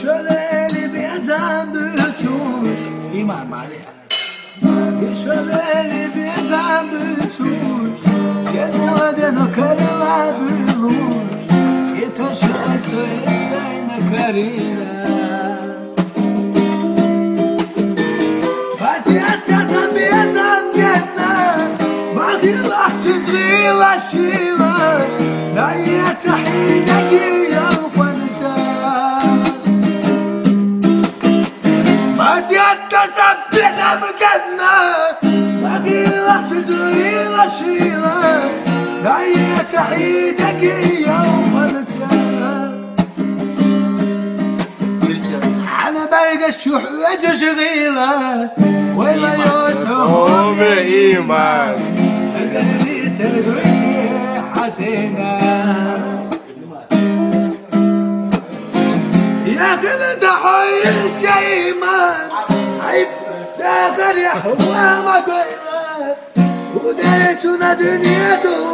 شده اللي بيزن بتوش إيمان معليها شده اللي بيزن بتوش يدوى دينو كرلا بلوش يتشعر سيسينا كريلا فاتيات كزن بيزن جنة باقي لحظة تغيلا شيلا لا يتحيدك يا تسبح بقدنا باقي لحظة طويلة شيلة هيا تحيدك يوم على برق الشوح وجه شغيلة ويلا يوسف إيمان اللي تربي حتنا يا خلد حي الشيمان عيب فاخر يا حوام قيمة ودريتنا دنيته